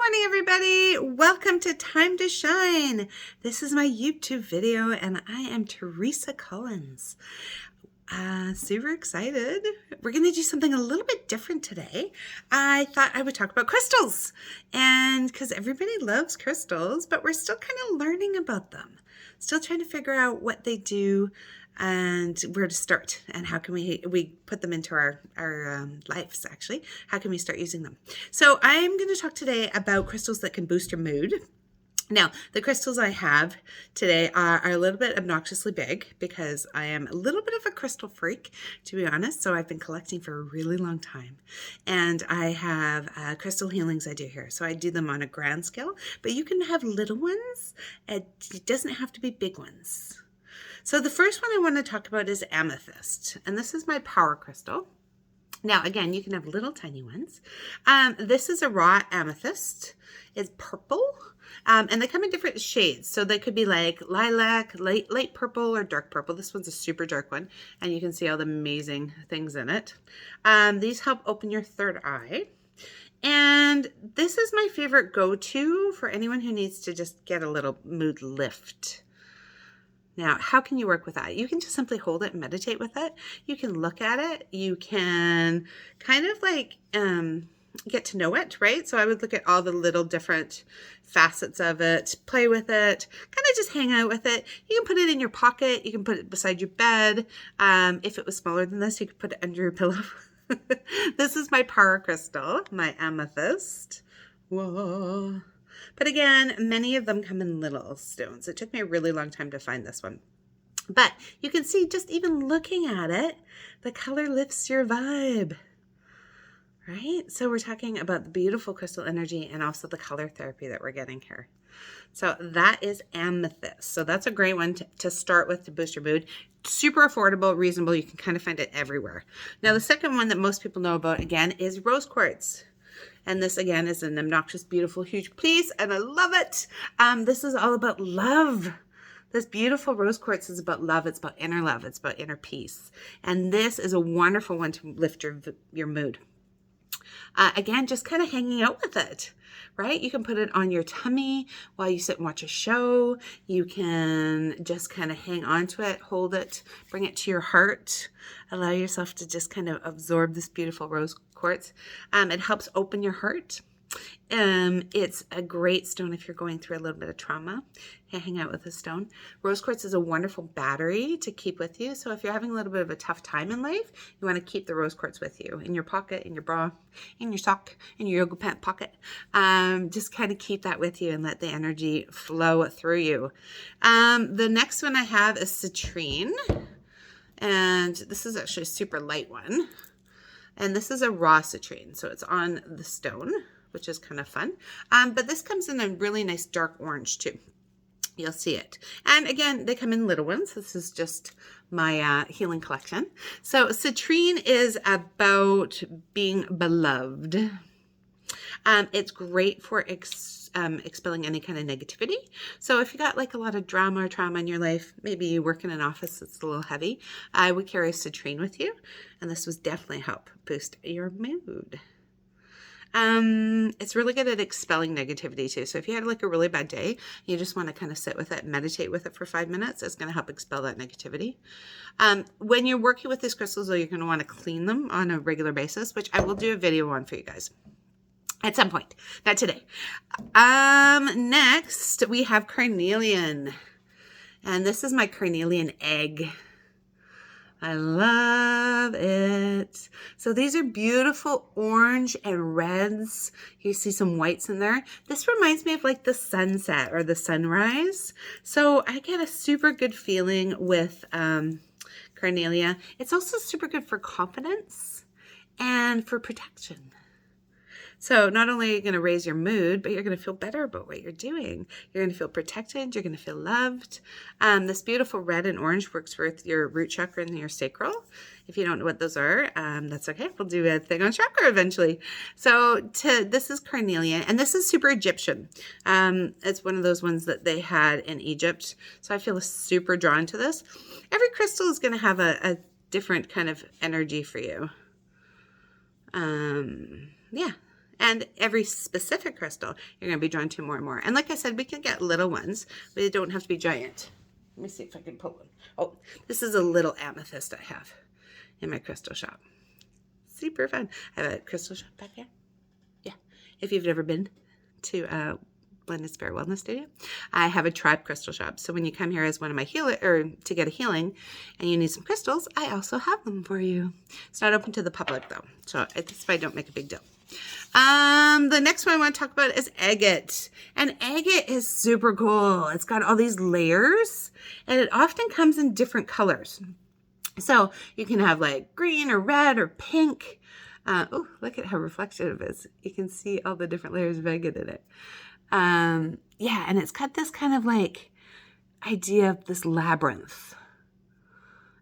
morning, everybody. Welcome to Time to Shine. This is my YouTube video, and I am Teresa Collins. Super excited. We're going to do something a little bit different today. I thought I would talk about crystals, and because everybody loves crystals, but we're still kind of learning about them. Still trying to figure out what they do and where to start and how can we put them into our lives, actually. How can we start using them? So I'm going to talk today about crystals that can boost your mood. Now, the crystals I have today are a little bit obnoxiously big because I am a little bit of a crystal freak, to be honest. So I've been collecting for a really long time. And I have crystal healings I do here. So I do them on a grand scale, but you can have little ones. It doesn't have to be big ones. So the first one I want to talk about is Amethyst. And this is my power crystal. Now, again, you can have little tiny ones. This is a raw amethyst. It's purple. And they come in different shades. So they could be like lilac, light purple, or dark purple. This one's a super dark one. And you can see all the amazing things in it. These help open your third eye. And this is my favorite go-to for anyone who needs to just get a little mood lift. Now, how can you work with that? You can just simply hold it and meditate with it. You can look at it. You can kind of like get to know it, right? So I would look at all the little different facets of it, play with it, kind of just hang out with it. You can put it in your pocket. You can put it beside your bed. If it was smaller than this, you could put it under your pillow. This is my power crystal, my amethyst. Whoa. But again, many of them come in little stones. It took me a really long time to find this one. But you can see just even looking at it, the color lifts your vibe, right? So we're talking about the beautiful crystal energy and also the color therapy that we're getting here. So that is Amethyst. So that's a great one to start with to boost your mood. Super affordable, reasonable. You can kind of find it everywhere. Now, the second one that most people know about, again, is rose quartz. And this, again, is an obnoxious, beautiful, huge piece, and I love it. This is all about love. This beautiful rose quartz is about love. It's about inner love. It's about inner peace. And this is a wonderful one to lift your mood. Again, just kind of hanging out with it, right? You can put it on your tummy while you sit and watch a show. You can just kind of hang on to it, hold it, bring it to your heart. Allow yourself to just kind of absorb this beautiful rose quartz. It helps open your heart. It's a great stone if you're going through a little bit of trauma. Hang out with a stone. Rose quartz is a wonderful battery to keep with you. So if you're having a little bit of a tough time in life, you want to keep the rose quartz with you in your pocket, in your bra, in your sock, in your yoga pant pocket. Just kind of keep that with you and let the energy flow through you. The next one I have is Citrine. And this is actually a super light one. And this is a raw citrine. So it's on the stone, which is kind of fun. But this comes in a really nice dark orange too. You'll see it. And again, they come in little ones. This is just my healing collection. So citrine is about being beloved. It's great for expelling any kind of negativity. So if you got like a lot of drama or trauma in your life, maybe you work in an office that's a little heavy, I would carry a citrine with you. And this would definitely help boost your mood. It's really good at expelling negativity too. So if you had like a really bad day, you just want to kind of sit with it and meditate with it for 5 minutes, it's going to help expel that negativity. When you're working with these crystals, though, you're going to want to clean them on a regular basis, which I will do a video on for you guys at some point, not today. Next we have Carnelian, and this is my Carnelian egg. I love it. So these are beautiful orange and reds. You see some whites in there. This reminds me of like the sunset or the sunrise. So I get a super good feeling with Carnelian. It's also super good for confidence and for protection. So not only are you going to raise your mood, but you're going to feel better about what you're doing. You're going to feel protected. You're going to feel loved. This beautiful red and orange works with your root chakra and your sacral. If you don't know what those are, that's okay. We'll do a thing on chakra eventually. So this is Carnelian, and this is super Egyptian. It's one of those ones that they had in Egypt. So I feel super drawn to this. Every crystal is going to have a different kind of energy for you. Yeah. And every specific crystal, you're going to be drawn to more and more. And like I said, we can get little ones, but they don't have to be giant. Let me see if I can pull one. Oh, this is a little amethyst I have in my crystal shop. Super fun. I have a crystal shop back there. Yeah. If you've never been to Blended Spirit Wellness Studio, I have a tribe crystal shop. So when you come here as one of my to get a healing and you need some crystals, I also have them for you. It's not open to the public though. So that's why I don't make a big deal. The next one I want to talk about is agate. And agate is super cool. It's got all these layers and it often comes in different colors. So you can have like green or red or pink. Oh, look at how reflective it is. You can see all the different layers of agate in it. Yeah, and it's got this kind of like idea of this labyrinth.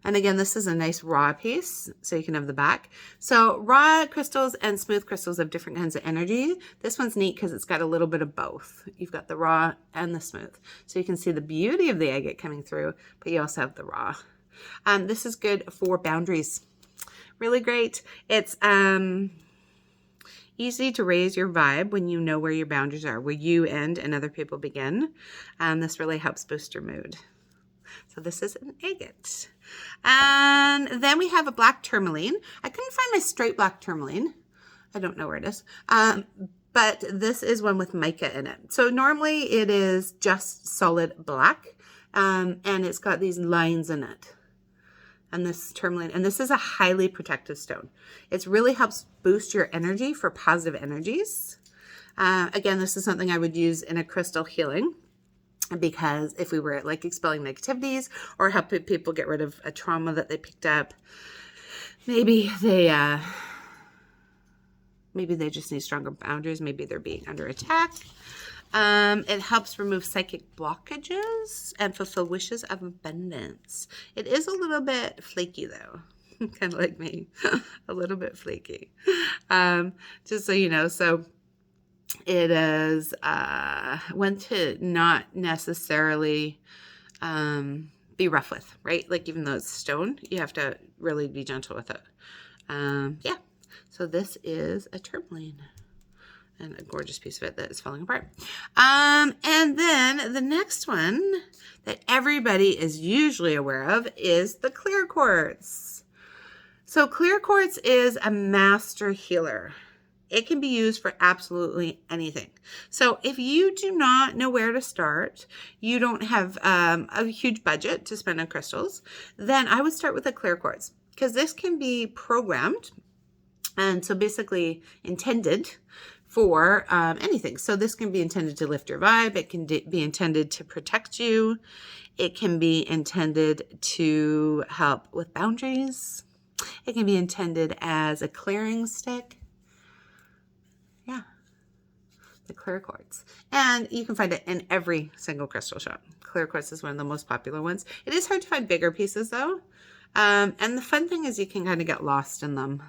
And again, this is a nice raw piece, so you can have the back. So raw crystals and smooth crystals have different kinds of energy. This one's neat because it's got a little bit of both. You've got the raw and the smooth. So you can see the beauty of the agate coming through, but you also have the raw. This is good for boundaries. Really great. It's easy to raise your vibe when you know where your boundaries are, where you end and other people begin. This really helps boost your mood. So this is an agate. And then we have a black tourmaline. I couldn't find my straight black tourmaline. I don't know where it is. But this is one with mica in it. So normally it is just solid black. And it's got these lines in it. And this tourmaline, and this is a highly protective stone. It really helps boost your energy for positive energies. Again, this is something I would use in a crystal healing, because if we were like expelling negativities or helping people get rid of a trauma that they picked up, maybe they just need stronger boundaries. Maybe they're being under attack. It helps remove psychic blockages and fulfill wishes of abundance. It is a little bit flaky though, kind of like me, a little bit flaky. Just so you know, so it is one to not necessarily be rough with, right? Like even though it's stone, you have to really be gentle with it. Yeah, so this is a tourmaline. And a gorgeous piece of it that is falling apart. And then the next one that everybody is usually aware of is the clear quartz. So clear quartz is a master healer. It can be used for absolutely anything. So if you do not know where to start, you don't have a huge budget to spend on crystals, then I would start with a clear quartz, because this can be programmed and so basically intended for anything. So this can be intended to lift your vibe. It can be intended to protect you. It can be intended to help with boundaries. It can be intended as a clearing stick. Yeah, the clear quartz. And you can find it in every single crystal shop. Clear quartz is one of the most popular ones. It is hard to find bigger pieces though. And the fun thing is you can kind of get lost in them.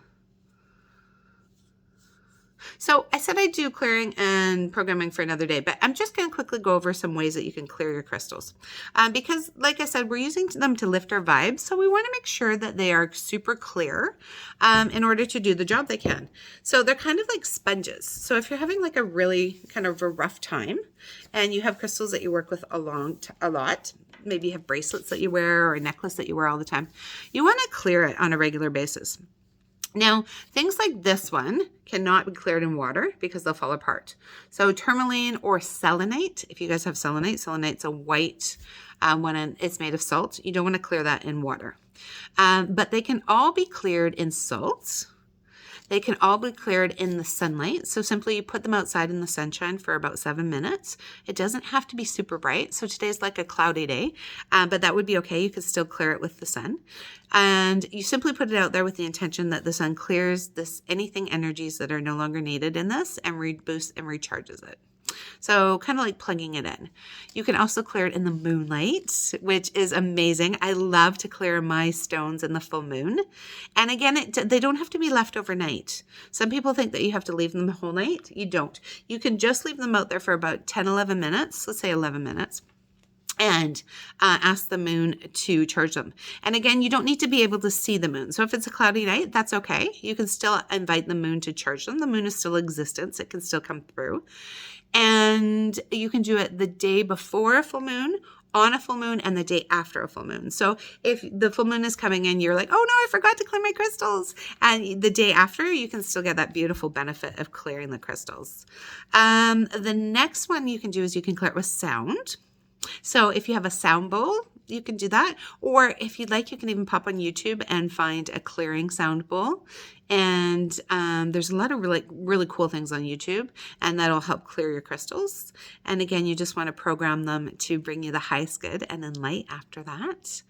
So I said I'd do clearing and programming for another day, but I'm just going to quickly go over some ways that you can clear your crystals. Because like I said, we're using them to lift our vibes. So we want to make sure that they are super clear in order to do the job they can. So they're kind of like sponges. So if you're having like a really kind of a rough time and you have crystals that you work with a lot, maybe you have bracelets that you wear or a necklace that you wear all the time, you want to clear it on a regular basis. Now, things like this one cannot be cleared in water because they'll fall apart. So tourmaline or selenite, if you guys have selenite, selenite's a white one, it's made of salt. You don't want to clear that in water. But they can all be cleared in salt. They can all be cleared in the sunlight. So simply you put them outside in the sunshine for about 7 minutes. It doesn't have to be super bright. So today's like a cloudy day, but that would be okay. You could still clear it with the sun. And you simply put it out there with the intention that the sun clears anything energies that are no longer needed in this and reboosts and recharges it. So kind of like plugging it in. You can also clear it in the moonlight, which is amazing. I love to clear my stones in the full moon. And again, they don't have to be left overnight. Some people think that you have to leave them the whole night. You don't. You can just leave them out there for about 10, 11 minutes. Let's say 11 minutes. and ask the moon to charge them. And again, you don't need to be able to see the moon. So if it's a cloudy night, that's okay. You can still invite the moon to charge them. The moon is still in existence. It can still come through. And you can do it the day before a full moon, on a full moon, and the day after a full moon. So if the full moon is coming in, you're like, oh no, I forgot to clear my crystals. And the day after, you can still get that beautiful benefit of clearing the crystals. The next one you can do is you can clear it with sound. So if you have a sound bowl, you can do that. Or if you'd like, you can even pop on YouTube and find a clearing sound bowl. And there's a lot of really cool things on YouTube, and that'll help clear your crystals. And again, you just want to program them to bring you the highest good and then light after that.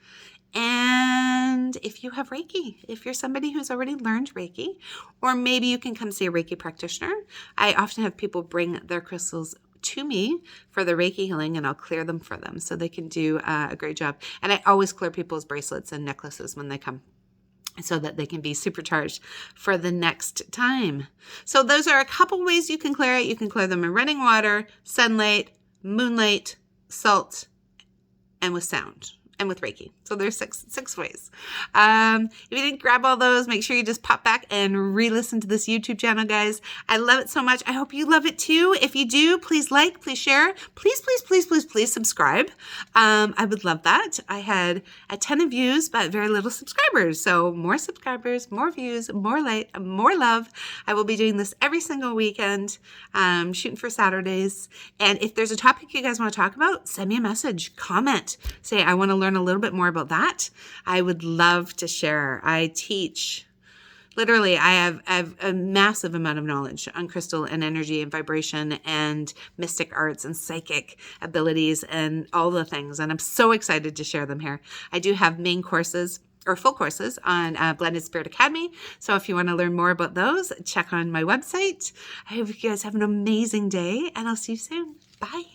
And if you have Reiki, if you're somebody who's already learned Reiki, or maybe you can come see a Reiki practitioner. I often have people bring their crystals to me for the Reiki healing, and I'll clear them for them so they can do a great job. And I always clear people's bracelets and necklaces when they come, so that they can be supercharged for the next time. So those are a couple ways you can clear it. You can clear them in running water, sunlight, moonlight, salt, and with sound, and with Reiki. So there's six ways. If you didn't grab all those, make sure you just pop back and re-listen to this YouTube channel, guys. I love it so much. I hope you love it too. If you do, please like, please share, please subscribe. I would love that. I had a ton of views, but very little subscribers. So more subscribers, more views, more light, more love. I will be doing this every single weekend, shooting for Saturdays. And if there's a topic you guys want to talk about, send me a message, comment, say, I want to learn a little bit more about that. I would love to share. I teach. Literally, I have a massive amount of knowledge on crystal and energy and vibration and mystic arts and psychic abilities and all the things. And I'm so excited to share them here. I do have main courses or full courses on Blended Spirit Academy. So if you want to learn more about those, check on my website. I hope you guys have an amazing day, and I'll see you soon. Bye.